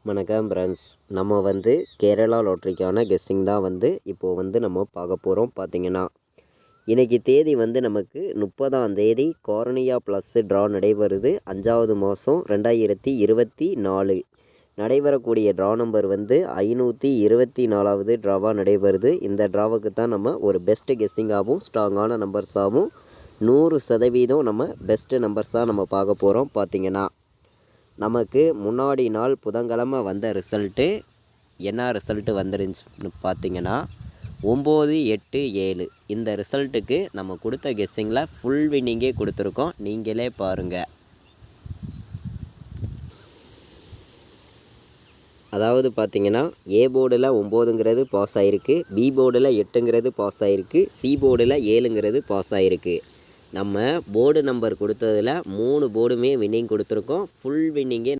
வணக்கம் ஃப்ரெண்ட்ஸ். நம்ம கேரளா லாட்ரிக்கான கெஸ்ஸிங் தான் இப்போது நம்ம பார்க்க போகிறோம். பார்த்தீங்கன்னா இன்றைக்கி தேதி நமக்கு 30ஆம் தேதி கார்னியா ப்ளஸ் ட்ரா நடைபெறுது. 5வது மாதம் 2024 நடைபெறக்கூடிய ட்ரா நம்பர் 524வது ட்ராவாக நடைபெறுது. இந்த ட்ராவுக்கு தான் நம்ம ஒரு பெஸ்ட்டு கெஸ்ஸிங்காகவும் ஸ்ட்ராங்கான நம்பர்ஸாகவும் 100% நம்ம பெஸ்ட்டு நம்பர்ஸாக நம்ம பார்க்க போகிறோம். பார்த்திங்கன்னா நமக்கு முன்னாடி நாள் புதன்கிழமை வந்த ரிசல்ட்டு என்ன ரிசல்ட்டு வந்துருந்துச்சுன்னு பார்த்தீங்கன்னா 987. இந்த ரிசல்ட்டுக்கு நம்ம கொடுத்த கெஸ்ஸிங்கில் ஃபுல் வின்னிங்கே கொடுத்துருக்கோம். நீங்களே பாருங்கள். அதாவது பார்த்தீங்கன்னா ஏ போர்டில் 9ங்கிறது பாஸ் ஆகிருக்கு, பி போர்டில் 8ங்கிறது பாஸ் ஆகிருக்கு, சி போர்டில் 7ங்கிறது பாஸ் ஆகிருக்கு. நம்ம போர்டு நம்பர் கொடுத்ததில் 3 போர்டுமே வின்னிங் கொடுத்துருக்கோம். ஃபுல் வின்னிங்கே